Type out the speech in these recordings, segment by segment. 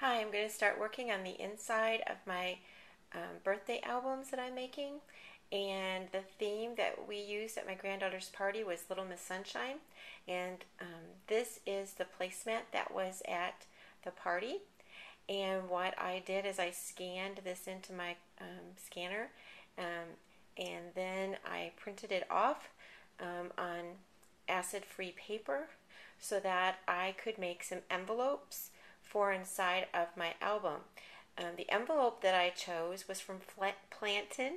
Hi, I'm going to start working on the inside of my birthday albums that I'm making. And the theme that we used at my granddaughter's party was Little Miss Sunshine. And this is the placemat that was at the party. And what I did is I scanned this into my scanner, and then I printed it off on acid-free paper so that I could make some envelopes for inside of my album. The envelope that I chose was from Plantin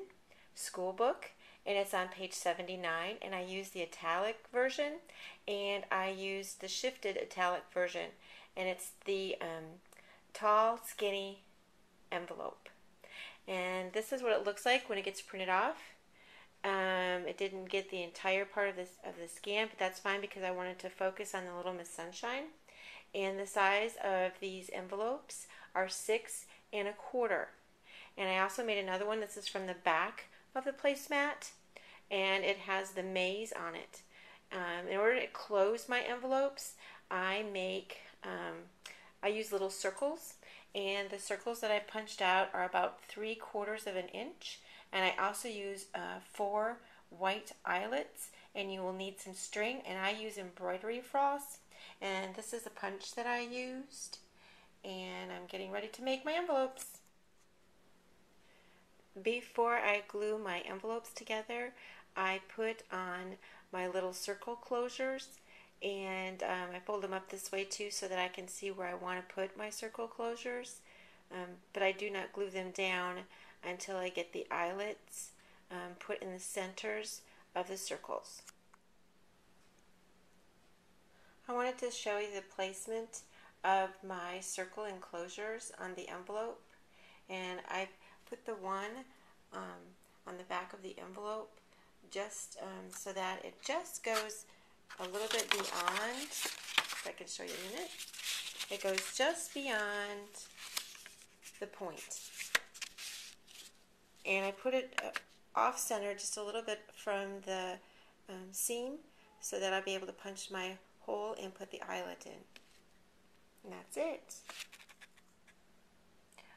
School Book, and it's on page 79, and I used the italic version, and I used the shifted italic version, and it's the tall, skinny envelope. And this is what it looks like when it gets printed off. It didn't get the entire part of the scan, but that's fine because I wanted to focus on the Little Miss Sunshine. And the size of these envelopes are 6¼ And I also made another one. This is from the back of the placemat, and it has the maze on it. In order to close my envelopes, I use little circles, and the circles that I punched out are about 3/4 inch. And I also use 4 white eyelets, and you will need some string, and I use embroidery floss. And this is the punch that I used, and I'm getting ready to make my envelopes. Before I glue my envelopes together, I put on my little circle closures, and I fold them up this way too so that I can see where I want to put my circle closures, but I do not glue them down until I get the eyelets put in the centers of the circles. I wanted to show you the placement of my circle enclosures on the envelope, and I put the one on the back of the envelope just so that it just goes a little bit beyond. If I can show you in a minute, it goes just beyond the point, and I put it off center just a little bit from the seam so that I'll be able to punch my hole and put the eyelet in. And that's it.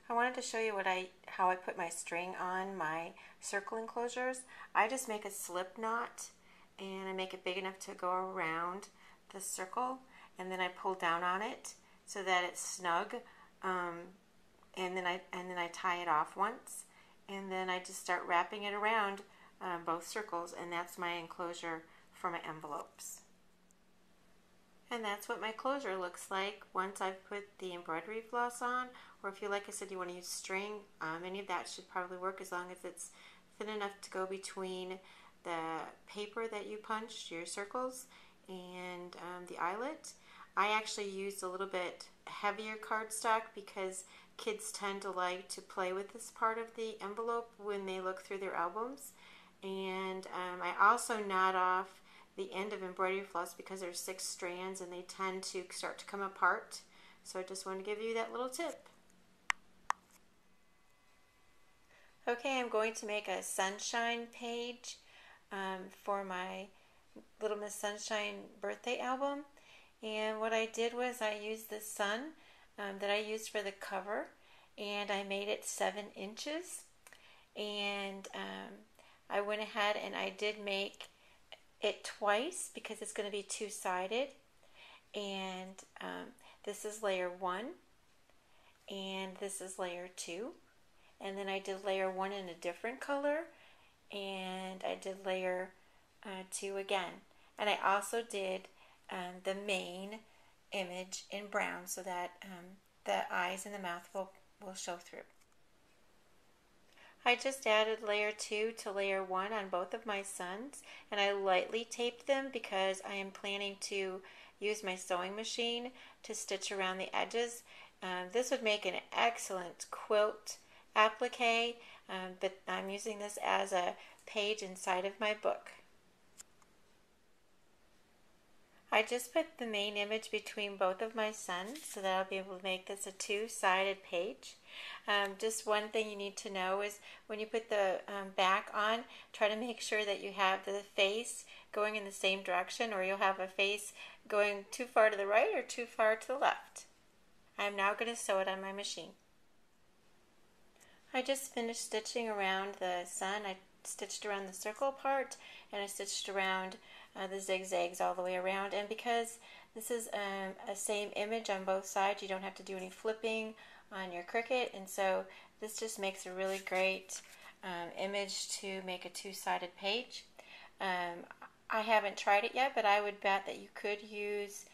I wanted to show you how I put my string on my circle enclosures. I just make a slip knot, and I make it big enough to go around the circle, and then I pull down on it so that it's snug, and then I tie it off once, and then I just start wrapping it around both circles, and that's my enclosure for my envelopes. And that's what my closure looks like once I've put the embroidery floss on, or if you, like I said, you want to use string, any of that should probably work as long as it's thin enough to go between the paper that you punched, your circles, and the eyelet. I actually used a little bit heavier cardstock because kids tend to like to play with this part of the envelope when they look through their albums. And I also knot off the end of embroidery floss because there's 6 strands and they tend to start to come apart. So I just want to give you that little tip. Okay, I'm going to make a sunshine page for my Little Miss Sunshine birthday album. And what I did was I used the sun that I used for the cover, and I made it 7 inches. And I went ahead and I did make it twice because it's going to be 2-sided, and this is layer 1 and this is layer 2, and then I did layer 1 in a different color, and I did layer 2 again, and I also did the main image in brown so that the eyes and the mouth will show through. I just added layer 2 to layer 1 on both of my suns, and I lightly taped them because I am planning to use my sewing machine to stitch around the edges. This would make an excellent quilt applique, but I'm using this as a page inside of my book. I just put the main image between both of my suns so that I'll be able to make this a 2-sided page. Just one thing you need to know is when you put the back on, try to make sure that you have the face going in the same direction, or you'll have a face going too far to the right or too far to the left. I'm now going to sew it on my machine. I just finished stitching around the sun. I stitched around the circle part and I stitched around the zigzags all the way around, and because this is a same image on both sides, you don't have to do any flipping on your Cricut, and so this just makes a really great image to make a two-sided page. I haven't tried it yet, but I would bet that you could use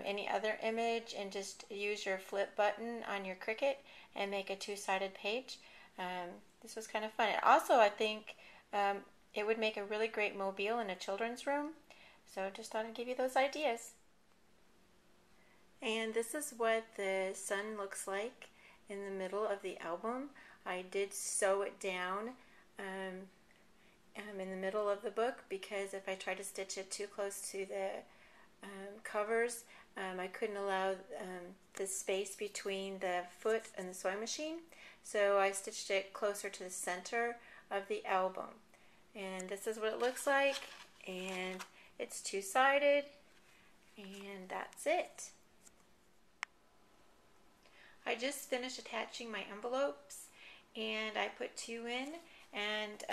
any other image and just use your flip button on your Cricut and make a two-sided page. This was kind of fun. Also, I think it would make a really great mobile in a children's room. So just thought I'd give you those ideas. And this is what the sun looks like in the middle of the album. I did sew it down in the middle of the book because if I try to stitch it too close to the covers, I couldn't allow the space between the foot and the sewing machine. So I stitched it closer to the center of the album. And this is what it looks like, and it's two-sided, and that's it. I just finished attaching my envelopes, and I put two in, and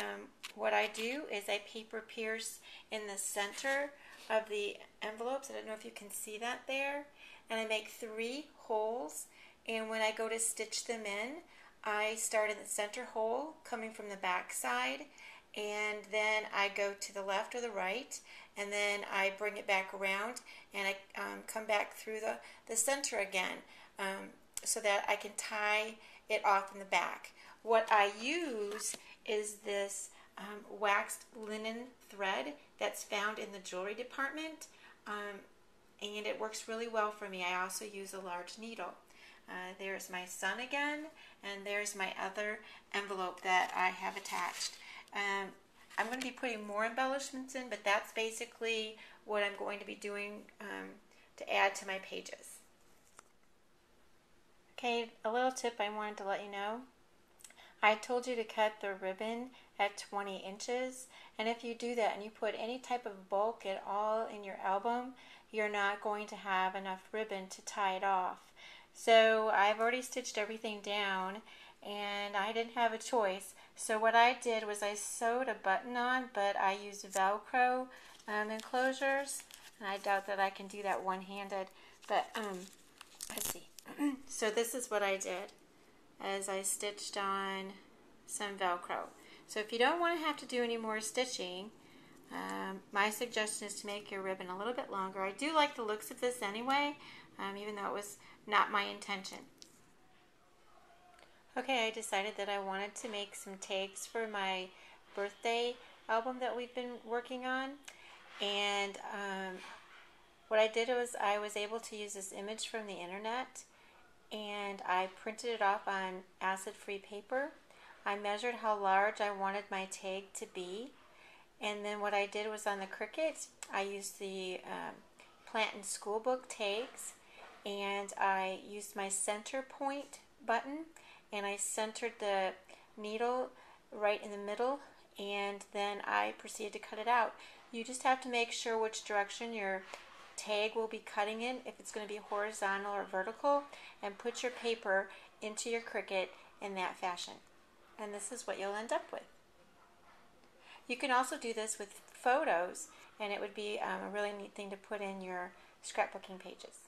what I do is I paper pierce in the center of the envelopes. I don't know if you can see that there, and I make 3 holes, and when I go to stitch them in, I start in the center hole coming from the back side, and then I go to the left or the right, and then I bring it back around and I come back through the center again so that I can tie it off in the back. What I use is this waxed linen thread that's found in the jewelry department, and it works really well for me. I also use a large needle. There's my sun again, and there's my other envelope that I have attached. I'm going to be putting more embellishments in, but that's basically what I'm going to be doing to add to my pages. Okay, a little tip I wanted to let you know. I told you to cut the ribbon at 20 inches, and if you do that and you put any type of bulk at all in your album, you're not going to have enough ribbon to tie it off. So I've already stitched everything down, and I didn't have a choice. So what I did was I sewed a button on, but I used Velcro enclosures, and I doubt that I can do that one-handed, but let's see. So this is what I did, as I stitched on some Velcro. So if you don't want to have to do any more stitching, my suggestion is to make your ribbon a little bit longer. I do like the looks of this anyway, even though it was not my intention. Okay, I decided that I wanted to make some tags for my birthday album that we've been working on, and what I did was I was able to use this image from the internet, and I printed it off on acid-free paper. I measured how large I wanted my tag to be, and then what I did was on the Cricut, I used the Plant and School Book tags, and I used my center point button, and I centered the needle right in the middle, and then I proceeded to cut it out. You just have to make sure which direction your tag will be cutting in, if it's going to be horizontal or vertical, and put your paper into your Cricut in that fashion. And this is what you'll end up with. You can also do this with photos, and it would be a really neat thing to put in your scrapbooking pages.